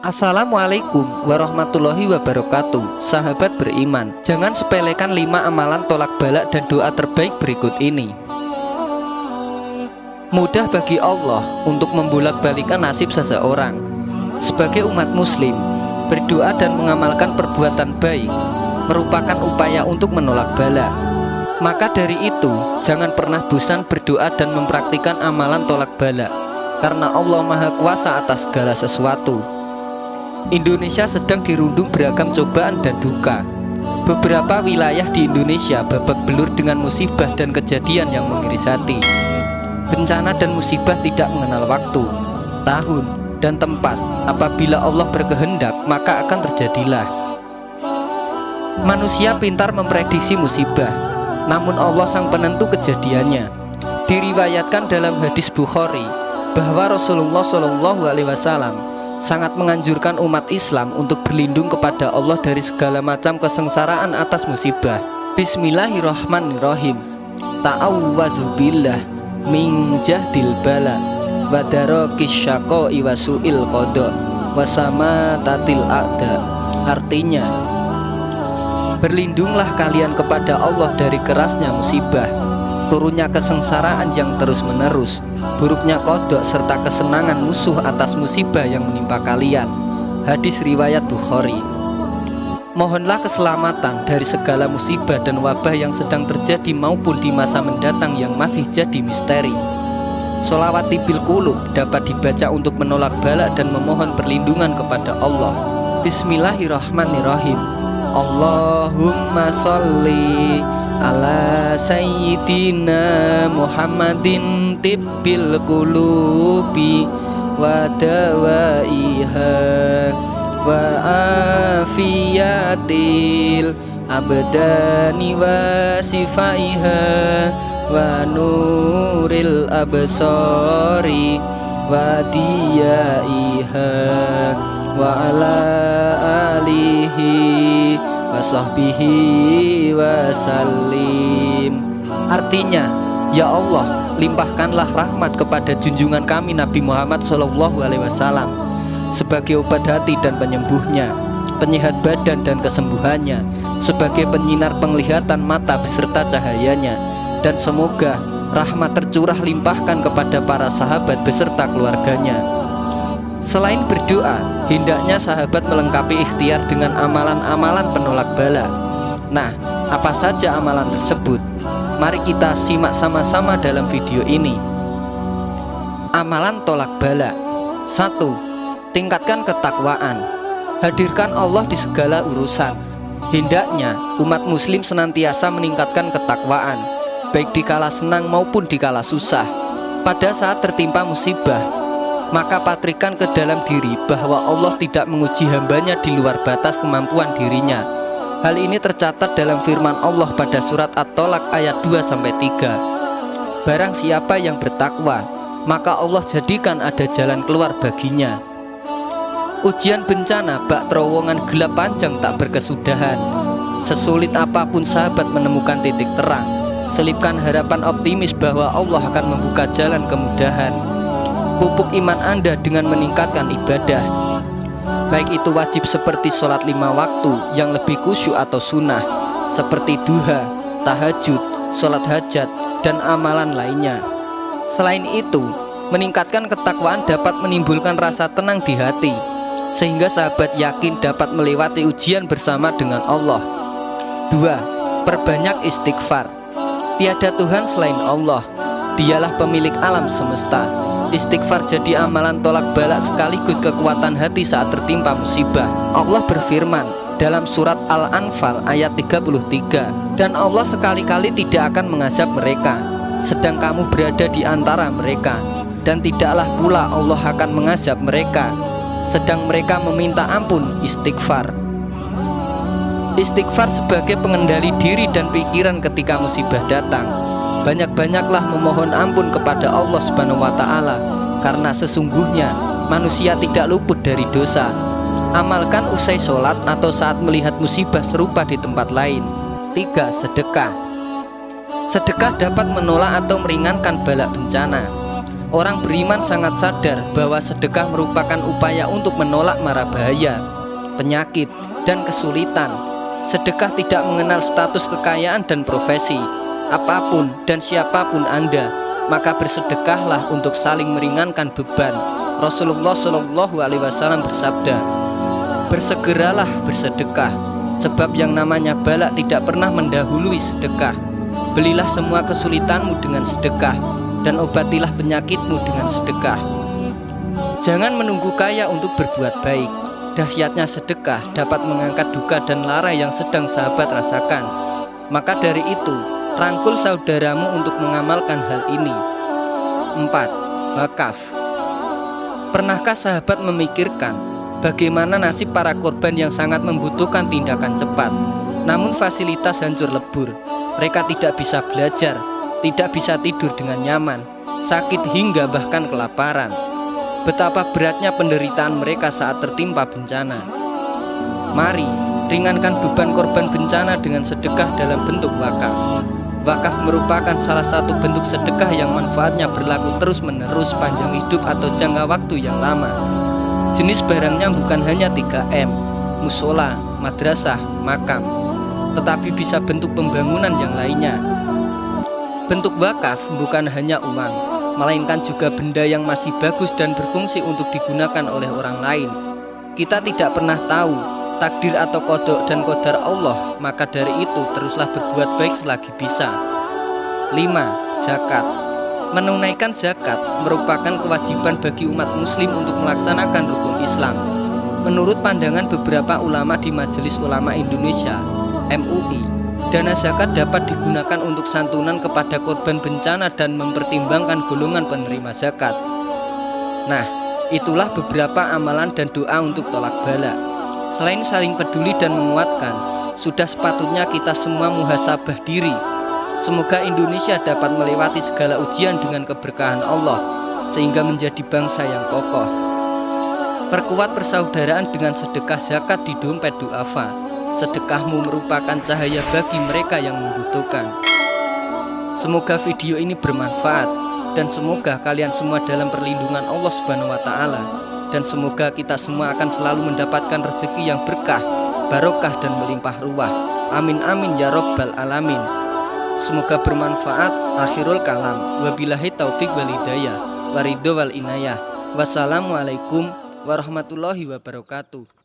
Assalamualaikum warahmatullahi wabarakatuh. Sahabat beriman, jangan sepelekan 5 amalan tolak balak dan doa terbaik berikut ini. Mudah bagi Allah untuk membolak-balikan nasib seseorang. Sebagai umat muslim, berdoa dan mengamalkan perbuatan baik merupakan upaya untuk menolak bala. Maka dari itu, jangan pernah bosan berdoa dan mempraktikkan amalan tolak bala, karena Allah Maha Kuasa atas segala sesuatu. Indonesia sedang dirundung beragam cobaan dan duka. Beberapa wilayah di Indonesia babak belur dengan musibah dan kejadian yang mengiris hati. Bencana dan musibah tidak mengenal waktu, tahun, dan tempat. Apabila Allah berkehendak, maka akan terjadilah. Manusia pintar memprediksi musibah, namun Allah sang penentu kejadiannya. Diriwayatkan dalam hadis Bukhari bahwa Rasulullah SAW sangat menganjurkan umat Islam untuk berlindung kepada Allah dari segala macam kesengsaraan atas musibah. Bismillahirrahmanirrahim. Ta'awwazu billah min jahdil bala wa darakis syaqa'i wa su'il qada wa samatatil a'da. Artinya, berlindunglah kalian kepada Allah dari kerasnya musibah, turunnya kesengsaraan yang terus-menerus, buruknya kodok serta kesenangan musuh atas musibah yang menimpa kalian. Hadis riwayat Bukhari. Mohonlah keselamatan dari segala musibah dan wabah yang sedang terjadi maupun di masa mendatang yang masih jadi misteri. Sholawat tibil qulub dapat dibaca untuk menolak bala dan memohon perlindungan kepada Allah. Bismillahirrahmanirrahim. Allahumma sholli ala sayyidina Muhammadin tibbil qulubi wa dawaiha wa afiyatil abdani wa sifaiha wa nuril absari wa diyaiha wa ala alihi wa sahbihi wasallim. Artinya, ya Allah, limpahkanlah rahmat kepada junjungan kami Nabi Muhammad SAW sebagai obat hati dan penyembuhnya, penyehat badan dan kesembuhannya, sebagai penyinar penglihatan mata beserta cahayanya, dan semoga rahmat tercurah limpahkan kepada para sahabat beserta keluarganya. Selain berdoa, hendaknya sahabat melengkapi ikhtiar dengan amalan-amalan penolak bala. Nah, apa saja amalan tersebut? Mari kita simak sama-sama dalam video ini. Amalan tolak bala. 1. Tingkatkan ketakwaan. Hadirkan Allah di segala urusan. Hendaknya umat muslim senantiasa meningkatkan ketakwaan, baik dikala senang maupun dikala susah. Pada saat tertimpa musibah, maka patrikan ke dalam diri bahwa Allah tidak menguji hambanya di luar batas kemampuan dirinya. Hal ini tercatat dalam firman Allah pada surat At-Tolak ayat 2-3. Barang siapa yang bertakwa, maka Allah jadikan ada jalan keluar baginya. Ujian bencana bak terowongan gelap panjang tak berkesudahan. Sesulit apapun sahabat menemukan titik terang, selipkan harapan optimis bahwa Allah akan membuka jalan kemudahan. Pupuk iman Anda dengan meningkatkan ibadah, baik itu wajib seperti sholat 5 waktu yang lebih khusyuk atau sunnah, seperti duha, tahajud, sholat hajat, dan amalan lainnya. Selain itu, meningkatkan ketakwaan dapat menimbulkan rasa tenang di hati, sehingga sahabat yakin dapat melewati ujian bersama dengan Allah. 2. Perbanyak istighfar. Tiada Tuhan selain Allah, Dialah pemilik alam semesta. Istighfar jadi amalan tolak balak sekaligus kekuatan hati saat tertimpa musibah. Allah berfirman dalam surat Al-Anfal ayat 33, dan Allah sekali-kali tidak akan mengazab mereka sedang kamu berada di antara mereka, dan tidaklah pula Allah akan mengazab mereka sedang mereka meminta ampun. Istighfar. Istighfar sebagai pengendali diri dan pikiran ketika musibah datang. Banyak-banyaklah memohon ampun kepada Allah Subhanahu wa Ta'ala, karena sesungguhnya manusia tidak luput dari dosa. Amalkan usai sholat atau saat melihat musibah serupa di tempat lain. 3. Sedekah. Sedekah dapat menolak atau meringankan bala bencana. Orang beriman sangat sadar bahwa sedekah merupakan upaya untuk menolak mara bahaya, penyakit, dan kesulitan. Sedekah tidak mengenal status kekayaan dan profesi. Apapun dan siapapun Anda, maka bersedekahlah untuk saling meringankan beban. Rasulullah Shallallahu Alaihi Wasallam bersabda, bersegeralah bersedekah, sebab yang namanya bala tidak pernah mendahului sedekah. Belilah semua kesulitanmu dengan sedekah, dan obatilah penyakitmu dengan sedekah. Jangan menunggu kaya untuk berbuat baik. Dahsyatnya sedekah dapat mengangkat duka dan lara yang sedang sahabat rasakan. Maka dari itu, rangkul saudaramu untuk mengamalkan hal ini. 4. Wakaf. Pernahkah sahabat memikirkan bagaimana nasib para korban yang sangat membutuhkan tindakan cepat, namun fasilitas hancur lebur? Mereka tidak bisa belajar, tidak bisa tidur dengan nyaman, sakit hingga bahkan kelaparan. Betapa beratnya penderitaan mereka saat tertimpa bencana. Mari ringankan beban korban bencana dengan sedekah dalam bentuk wakaf. Wakaf merupakan salah satu bentuk sedekah yang manfaatnya berlaku terus-menerus panjang hidup atau jangka waktu yang lama. Jenis barangnya bukan hanya 3M, musola, madrasah, makam, tetapi bisa bentuk pembangunan yang lainnya. Bentuk wakaf bukan hanya uang, melainkan juga benda yang masih bagus dan berfungsi untuk digunakan oleh orang lain. Kita tidak pernah tahu takdir atau kodok dan qadar Allah, maka dari itu teruslah berbuat baik selagi bisa. 5. Zakat. Menunaikan zakat merupakan kewajiban bagi umat muslim untuk melaksanakan rukun Islam. Menurut pandangan beberapa ulama di Majelis Ulama Indonesia (MUI), dana zakat dapat digunakan untuk santunan kepada korban bencana dan mempertimbangkan golongan penerima zakat. Nah, itulah beberapa amalan dan doa untuk tolak bala. Selain saling peduli dan menguatkan, sudah sepatutnya kita semua muhasabah diri. Semoga Indonesia dapat melewati segala ujian dengan keberkahan Allah, sehingga menjadi bangsa yang kokoh. Perkuat persaudaraan dengan sedekah zakat di dompet duafa. Sedekahmu merupakan cahaya bagi mereka yang membutuhkan. Semoga video ini bermanfaat, dan semoga kalian semua dalam perlindungan Allah Subhanahu wa Ta'ala, dan semoga kita semua akan selalu mendapatkan rezeki yang berkah, barokah, dan melimpah ruah. Amin amin ya rabbal alamin. Semoga bermanfaat. Akhirul kalam. Wabillahi taufik wal hidayah, waridho wal inayah. Wassalamualaikum warahmatullahi wabarakatuh.